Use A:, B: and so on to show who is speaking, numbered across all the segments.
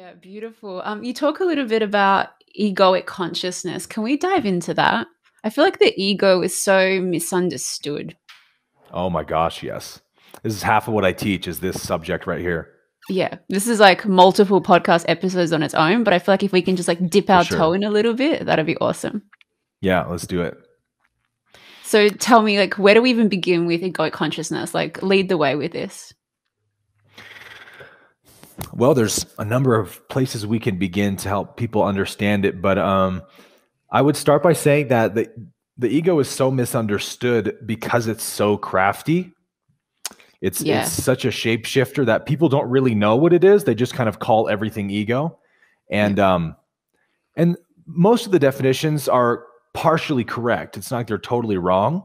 A: Yeah, beautiful. You talk a little bit about egoic consciousness. Can we dive into that? I feel like the ego is so misunderstood.
B: Oh my gosh, yes. This is half of what I teach is this subject right here.
A: Yeah, this is like multiple podcast episodes on its own, but I feel like if we can just like dip
B: For
A: our toe
B: sure.
A: in a little bit, that'd be awesome.
B: Yeah, let's do it.
A: So tell me, like, where do we even begin with egoic consciousness? Like, lead the way with this.
B: Well, there's a number of places we can begin to help people understand it, but I would start by saying that the ego is so misunderstood because it's so crafty. It's
A: Yeah.
B: such a shapeshifter that people don't really know what it is. They just kind of call everything ego.
A: Yeah.
B: And most of the definitions are partially correct. It's not like they're totally wrong,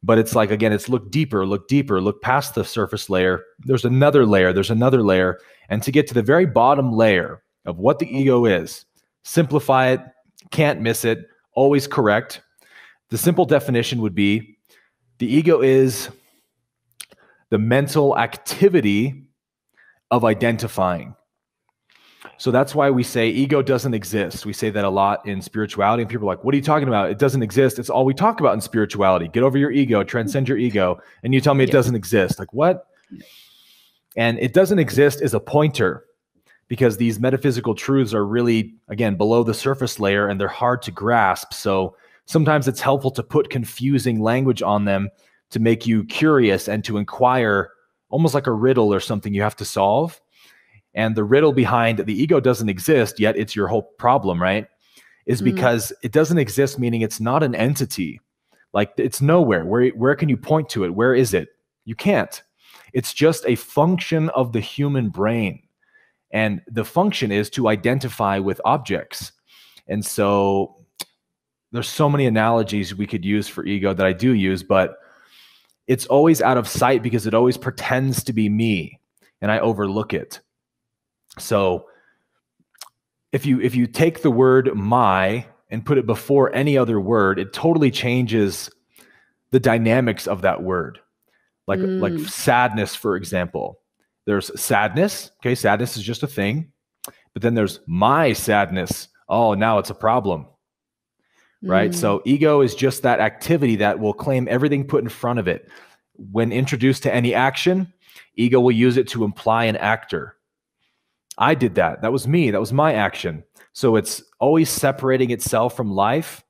B: but it's like, again, it's look deeper, look past the surface layer. There's another layer, there's another layer. And to get to the very bottom layer of what the ego is, simplify it, can't miss it, always correct. The simple definition would be the ego is the mental activity of identifying. So that's why we say ego doesn't exist. We say that a lot in spirituality, and people are like, what are you talking about? It doesn't exist. It's all we talk about in spirituality. Get over your ego, transcend your ego. And you tell me it doesn't exist. Like, what? And it doesn't exist is a pointer, because these metaphysical truths are really, again, below the surface layer, and they're hard to grasp. So sometimes it's helpful to put confusing language on them to make you curious and to inquire, almost like a riddle or something you have to solve. And the riddle behind the ego doesn't exist, yet it's your whole problem, right? Is because it doesn't exist, meaning it's not an entity. Like, it's nowhere. Where can you point to it? Where is it? You can't. It's just a function of the human brain. And the function is to identify with objects. And so there's so many analogies we could use for ego that I do use, but it's always out of sight because it always pretends to be me, and I overlook it. So if you take the word my and put it before any other word, it totally changes the dynamics of that word. Like sadness, for example. There's sadness. Okay, sadness is just a thing. But then there's my sadness. Oh, now it's a problem. Right? So ego is just that activity that will claim everything put in front of it. When introduced to any action, ego will use it to imply an actor. I did that. That was me. That was my action. So it's always separating itself from life.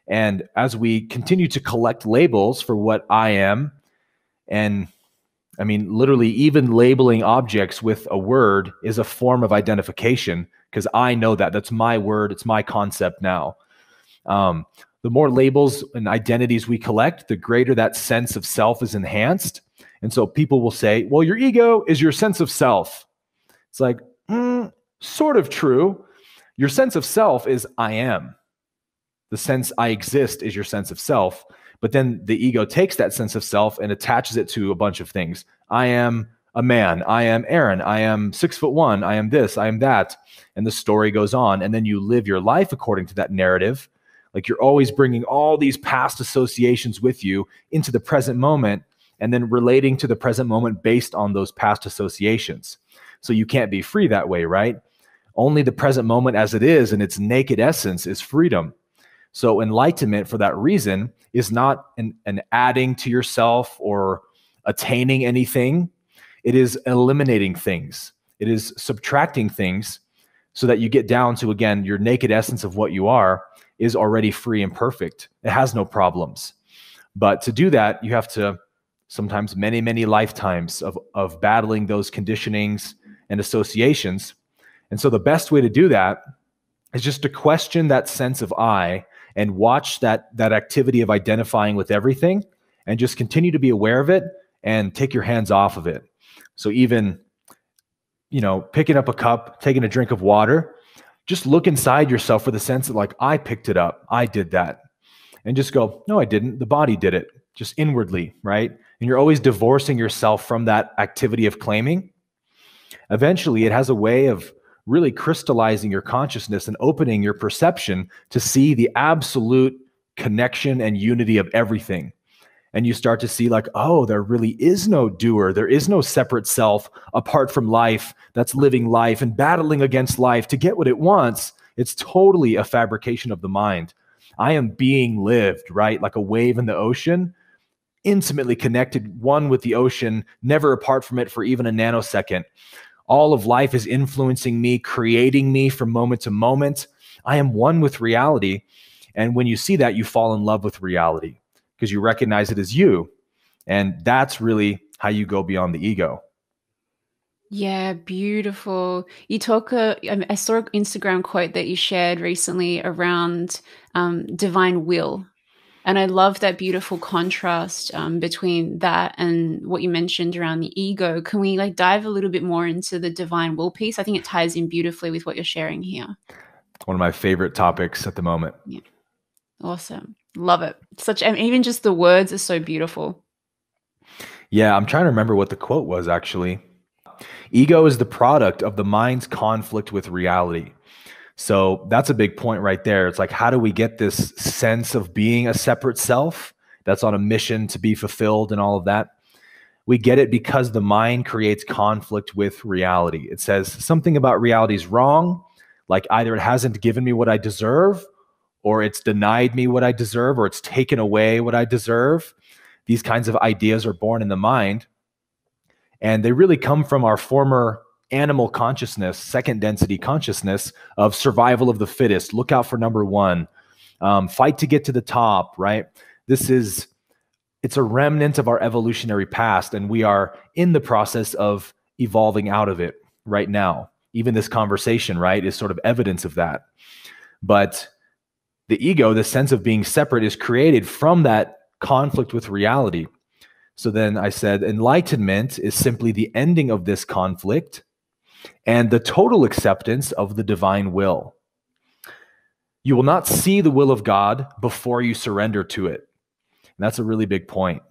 B: And as we continue to collect labels for what I am, and I mean, literally even labeling objects with a word is a form of identification, because I know that. That's my word. It's my concept now. The more labels and identities we collect, the greater that sense of self is enhanced. And so people will say, well, your ego is your sense of self. It's like, sort of true. Your sense of self is I am. The sense I exist is your sense of self. But then the ego takes that sense of self and attaches it to a bunch of things. I am a man. I am Aaron. I am 6'1". I am this. I am that. And the story goes on. And then you live your life according to that narrative. Like, you're always bringing all these past associations with you into the present moment, and then relating to the present moment based on those past associations. So you can't be free that way, right? Only the present moment as it is in its naked essence is freedom. So enlightenment, for that reason, is not an adding to yourself or attaining anything. It is eliminating things. It is subtracting things so that you get down to, again, your naked essence of what you are is already free and perfect. It has no problems. But to do that, you have to sometimes many, many lifetimes of battling those conditionings and associations. And so the best way to do that is just to question that sense of I and watch that activity of identifying with everything, and just continue to be aware of it and take your hands off of it. So even, picking up a cup, taking a drink of water, just look inside yourself for the sense that, like, I picked it up, I did that. And just go, no, I didn't. The body did it, just inwardly, right? And you're always divorcing yourself from that activity of claiming. Eventually, it has a way of really crystallizing your consciousness and opening your perception to see the absolute connection and unity of everything. And you start to see like, oh, there really is no doer. There is no separate self apart from life that's living life and battling against life to get what it wants. It's totally a fabrication of the mind. I am being lived, right? Like a wave in the ocean, intimately connected, one with the ocean, never apart from it for even a nanosecond. All of life is influencing me, creating me from moment to moment. I am one with reality. And when you see that, you fall in love with reality because you recognize it as you. And that's really how you go beyond the ego.
A: Yeah, beautiful. You talk, I saw an Instagram quote that you shared recently around divine will. And I love that beautiful contrast between that and what you mentioned around the ego. Can we like dive a little bit more into the divine will piece? I think it ties in beautifully with what you're sharing here.
B: One of my favorite topics at the moment.
A: Yeah. Awesome. Love it. And even just the words are so beautiful.
B: Yeah, I'm trying to remember what the quote was actually. Ego is the product of the mind's conflict with reality. So that's a big point right there. It's like, how do we get this sense of being a separate self that's on a mission to be fulfilled and all of that? We get it because the mind creates conflict with reality. It says something about reality is wrong, like either it hasn't given me what I deserve, or it's denied me what I deserve, or it's taken away what I deserve. These kinds of ideas are born in the mind, and they really come from our former animal consciousness, second density consciousness of survival of the fittest, look out for number one, fight to get to the top, right? It's a remnant of our evolutionary past, and we are in the process of evolving out of it right now. Even this conversation, right, is sort of evidence of that. But the ego, the sense of being separate, is created from that conflict with reality. So then I said, enlightenment is simply the ending of this conflict and the total acceptance of the divine will. You will not see the will of God before you surrender to it. And that's a really big point.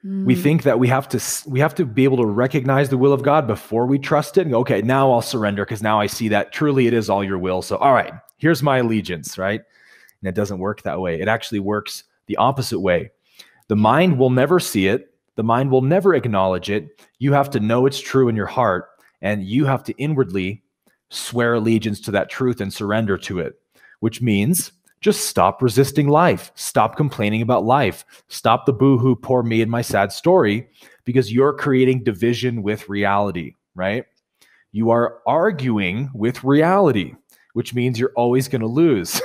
B: We think that we have to be able to recognize the will of God before we trust it and go, okay, now I'll surrender because now I see that truly it is all your will. So, all right, here's my allegiance, right? And it doesn't work that way. It actually works the opposite way. The mind will never see it. The mind will never acknowledge it. You have to know it's true in your heart, and you have to inwardly swear allegiance to that truth and surrender to it, which means just stop resisting life. Stop complaining about life. Stop the boo-hoo, poor me and my sad story, because you're creating division with reality, right? You are arguing with reality, which means you're always going to lose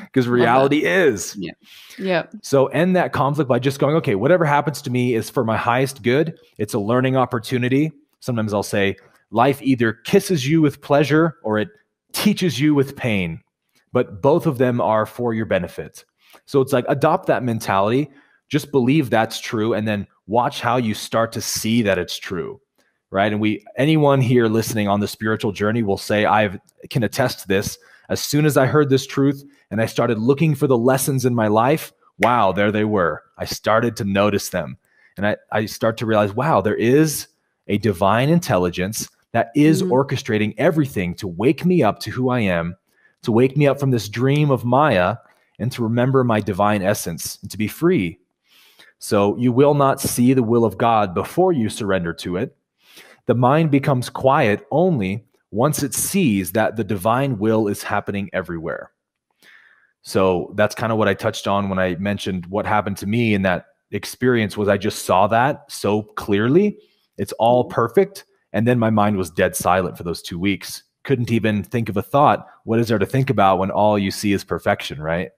B: because reality is.
A: Yeah. Yeah.
B: So end that conflict by just going, okay, whatever happens to me is for my highest good. It's a learning opportunity. Sometimes I'll say life either kisses you with pleasure or it teaches you with pain. But both of them are for your benefit. So it's like adopt that mentality, just believe that's true, and then watch how you start to see that it's true, right? And anyone here listening on the spiritual journey will say, I can attest to this. As soon as I heard this truth and I started looking for the lessons in my life, wow, there they were. I started to notice them. And I start to realize, wow, there is a divine intelligence that is orchestrating everything to wake me up to who I am, to wake me up from this dream of Maya, and to remember my divine essence and to be free. So you will not see the will of God before you surrender to it. The mind becomes quiet only once it sees that the divine will is happening everywhere. So that's kind of what I touched on when I mentioned what happened to me in that experience. Was I just saw that so clearly. It's all perfect. And then my mind was dead silent for those 2 weeks. Couldn't even think of a thought. What is there to think about when all you see is perfection, right?